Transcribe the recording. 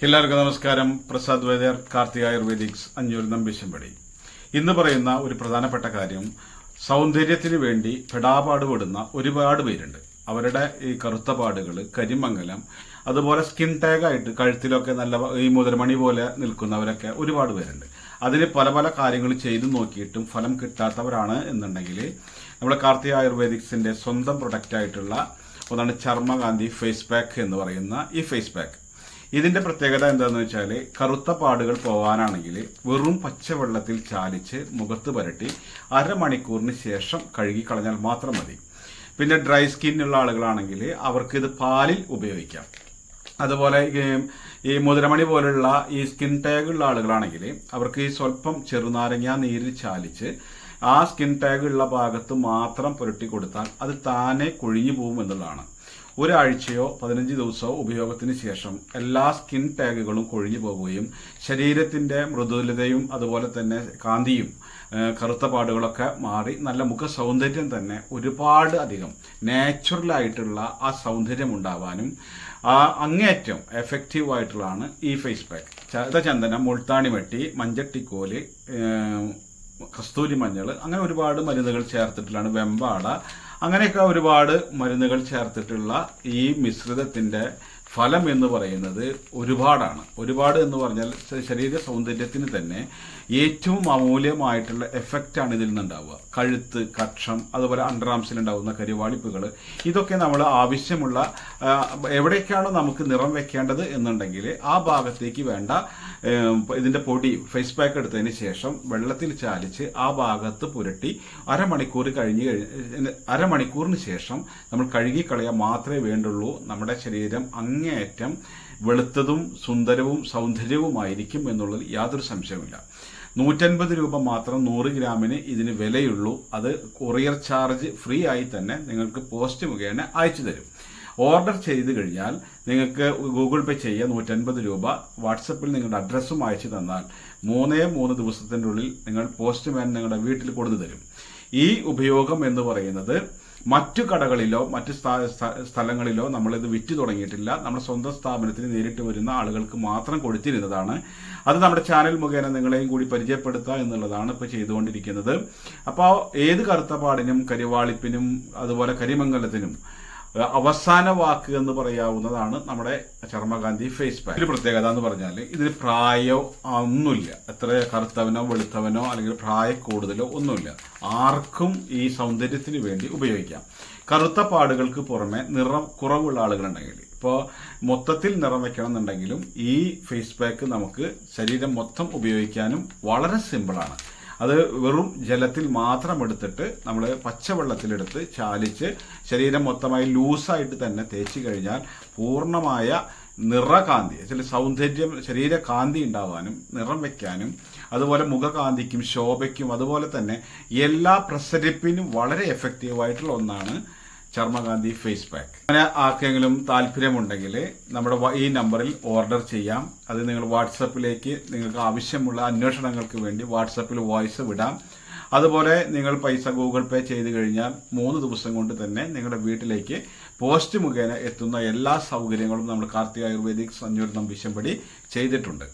എല്ലാവർക്കും നമസ്കാരം. പ്രസാദ് വൈദ്യർ, കാർത്തിക ആയുർവേദിക്സ്, അഞ്ഞൂർ നമ്പിശമ്പടി. ഇന്ന് പറയുന്ന ഒരു പ്രധാനപ്പെട്ട കാര്യം, സൗന്ദര്യത്തിന് വേണ്ടി പെടാപാടുപെടുന്ന ഒരുപാട് പേരുണ്ട്. അവരുടെ ഈ കറുത്ത പാടുകൾ, കരിമംഗലം, അതുപോലെ സ്കിൻ ടാഗായിട്ട് കഴുത്തിലൊക്കെ നല്ല ഈ മുതൽമണി പോലെ നിൽക്കുന്നവരൊക്കെ ഒരുപാട് പേരുണ്ട്. അതിന് പല പല കാര്യങ്ങൾ ചെയ്തു നോക്കിയിട്ടും ഫലം കിട്ടാത്തവരാണ് എന്നുണ്ടെങ്കിൽ നമ്മുടെ കാർത്തിക ആയുർവേദിക്സിന്റെ സ്വന്തം പ്രൊഡക്റ്റായിട്ടുള്ള ഒന്നാണ് ചർമ്മകാന്തി ഫേസ് പാക്ക് എന്ന് പറയുന്ന ഈ ഫേസ് പാക്ക്. ഇതിന്റെ പ്രത്യേകത എന്താണെന്ന് വെച്ചാൽ, കറുത്ത പാടുകൾ പോകാനാണെങ്കിൽ വെറും പച്ചവെള്ളത്തിൽ ചാലിച്ച് മുഖത്ത് പുരട്ടി അരമണിക്കൂറിന് ശേഷം കഴുകി കളഞ്ഞാൽ മാത്രം മതി. പിന്നെ ഡ്രൈ സ്കിന്നുള്ള ആളുകളാണെങ്കിൽ അവർക്ക് ഇത് പാലിൽ ഉപയോഗിക്കാം. അതുപോലെ ഈ മുതിരമണി പോലുള്ള ഈ സ്കിൻ ടാഗുള്ള ആളുകളാണെങ്കിൽ അവർക്ക് ഈ സ്വല്പം ചെറുനാരങ്ങ നീരിൽ ചാലിച്ച് ആ സ്കിൻ ടാഗുള്ള ഭാഗത്ത് മാത്രം പുരട്ടി കൊടുത്താൽ അത് താനെ കൊഴിഞ്ഞു പോകും എന്നുള്ളതാണ്. ഒരാഴ്ചയോ 15 ദിവസമോ ഉപയോഗത്തിന് ശേഷം എല്ലാ സ്കിൻ ടാഗുകളും കൊഴിഞ്ഞു പോകുകയും ശരീരത്തിന്റെ മൃദുലതയും അതുപോലെ തന്നെ കാന്തിയും കറുത്ത പാടുകളൊക്കെ മാറി നല്ല മുഖ സൗന്ദര്യം തന്നെ ഒരുപാട് അധികം നാച്ചുറലായിട്ടുള്ള ആ സൗന്ദര്യം ഉണ്ടാവാനും അങ്ങേയറ്റം എഫക്റ്റീവ് ആയിട്ടുള്ളതാണ് ഈ ഫേസ് പാക്ക്. ചന്ദനം, മുൾത്താണി മട്ടി, മഞ്ചട്ടിക്കോല്, കസ്തൂരി മഞ്ഞൾ, അങ്ങനെ ഒരുപാട് മരുന്നുകൾ ചേർത്തിട്ടുള്ളതാണ്. വെമ്പാട, അങ്ങനെയൊക്കെ ഒരുപാട് മരുന്നുകൾ ചേർത്തിട്ടുള്ള ഈ മിശ്രിതത്തിന്റെ ഫലം എന്ന് പറയുന്നത് ഒരുപാട് എന്ന് പറഞ്ഞാൽ ശരീര സൗന്ദര്യത്തിന് തന്നെ ഏറ്റവും അമൂല്യമായിട്ടുള്ള എഫക്റ്റാണ് ഇതിൽ നിന്നുണ്ടാവുക. കഴുത്ത്, കക്ഷം, അതുപോലെ അണ്ടർആംസിലുണ്ടാവുന്ന കരിവാളിപ്പുകൾ, ഇതൊക്കെ നമ്മൾ ആവശ്യമുള്ള എവിടേക്കാണോ നമുക്ക് നിറം വെക്കേണ്ടത് എന്നുണ്ടെങ്കിൽ ആ ഭാഗത്തേക്ക് വേണ്ട ഇതിന്റെ പൊടി ഫേസ് പാക്ക് എടുത്തതിന് ശേഷം വെള്ളത്തിൽ ചാലിച്ച് ആ ഭാഗത്ത് പുരട്ടി അരമണിക്കൂറിന് ശേഷം നമ്മൾ കഴുകിക്കളയാൻ മാത്രമേ വേണ്ടുള്ളൂ. നമ്മുടെ ശരീരം അങ്ങേയറ്റം വെളുത്തതും സുന്ദരവും സൗന്ദര്യവുമായിരിക്കും എന്നുള്ളത് യാതൊരു സംശയവുമില്ല. 150 രൂപ മാത്രം 100 ഗ്രാമിന് ഇതിന് വിലയുള്ളൂ. അത് കൊറിയർ ചാർജ് ഫ്രീ ആയി തന്നെ നിങ്ങൾക്ക് പോസ്റ്റ് മുഖേന അയച്ചു തരും. ഓർഡർ ചെയ്ത് കഴിഞ്ഞാൽ നിങ്ങൾക്ക് ഗൂഗിൾ പേ ചെയ്യുക 150 രൂപ. വാട്സപ്പിൽ നിങ്ങളുടെ അഡ്രസ്സും അയച്ചു തന്നാൽ 3 ദിവസത്തിൻ്റെ ഉള്ളിൽ നിങ്ങൾ പോസ്റ്റ്മാൻ നിങ്ങളുടെ വീട്ടിൽ കൊടുത്തു തരും. ഈ ഉപയോഗം എന്ന് പറയുന്നത് മറ്റു കടകളിലോ മറ്റു സ്ഥലങ്ങളിലോ നമ്മളിത് വിറ്റ് തുടങ്ങിയിട്ടില്ല. നമ്മുടെ സ്വന്തം സ്ഥാപനത്തിന് നേരിട്ട് വരുന്ന ആളുകൾക്ക് മാത്രം കൊടുത്തിരുന്നതാണ്. അത് നമ്മുടെ ചാനൽ മുഖേന നിങ്ങളെയും കൂടി പരിചയപ്പെടുത്തുക എന്നുള്ളതാണ് ഇപ്പോൾ ചെയ്തുകൊണ്ടിരിക്കുന്നത്. അപ്പോൾ ഏത് കറുത്ത പാടിനും കരിവാളിപ്പിനും അതുപോലെ കരിമംഗലത്തിനും അവസാന വാക്ക് എന്ന് പറയാവുന്നതാണ് നമ്മുടെ ചർമ്മകാന്തി ഫേസ് പാക്ക്. ഇതിന്റെ പ്രത്യേകത എന്ന് പറഞ്ഞാൽ ഇതിന് പ്രായം ഒന്നുമില്ല. എത്ര കറുത്തവനോ വെളുത്തവനോ അല്ലെങ്കിൽ പ്രായ കൂടുതലോ ഒന്നുമില്ല. ആർക്കും ഈ സൗന്ദര്യത്തിന് വേണ്ടി ഉപയോഗിക്കാം. കറുത്ത പാടുകൾക്ക് പുറമെ നിറം കുറവുള്ള ആളുകളുണ്ടെങ്കിൽ, ഇപ്പോൾ മൊത്തത്തിൽ നിറം വെക്കണം എന്നുണ്ടെങ്കിലും ഈ ഫേസ് പാക്ക് നമുക്ക് ശരീരം മൊത്തം ഉപയോഗിക്കാനും വളരെ സിമ്പിളാണ്. അത് വെറും ജലത്തിൽ മാത്രം എടുത്തിട്ട് നമ്മൾ പച്ചവെള്ളത്തിലെടുത്ത് ചാലിച്ച് ശരീരം മൊത്തമായി ലൂസായിട്ട് തന്നെ തേച്ച് കഴിഞ്ഞാൽ പൂർണ്ണമായ നിറകാന്തി, ചില സൗന്ദര്യം, ശരീരകാന്തി ഉണ്ടാവാനും നിറം വെക്കാനും അതുപോലെ മുഖകാന്തിക്കും ശോഭയ്ക്കും അതുപോലെ തന്നെ എല്ലാ പ്രസരിപ്പിനും വളരെ എഫക്റ്റീവായിട്ടുള്ള ഒന്നാണ് ചർമ്മകാന്തി ഫേസ് പാക്ക്. അങ്ങനെ ആർക്കെങ്കിലും താല്പര്യമുണ്ടെങ്കിൽ നമ്മുടെ ഈ നമ്പറിൽ ഓർഡർ ചെയ്യാം. അത് നിങ്ങൾ വാട്സപ്പിലേക്ക് നിങ്ങൾക്ക് ആവശ്യമുള്ള അന്വേഷണങ്ങൾക്ക് വേണ്ടി വാട്സപ്പിൽ വോയിസ് വിടാം. അതുപോലെ നിങ്ങൾ പൈസ ഗൂഗിൾ പേ ചെയ്ത് കഴിഞ്ഞാൽ 3 ദിവസം കൊണ്ട് തന്നെ നിങ്ങളുടെ വീട്ടിലേക്ക് പോസ്റ്റ് മുഖേന എത്തുന്ന എല്ലാ സൗകര്യങ്ങളും നമ്മൾ കാർത്തിക ആയുർവേദിക്സ്, അഞ്ഞൂർ നമ്പിശമ്പടി ചെയ്തിട്ടുണ്ട്.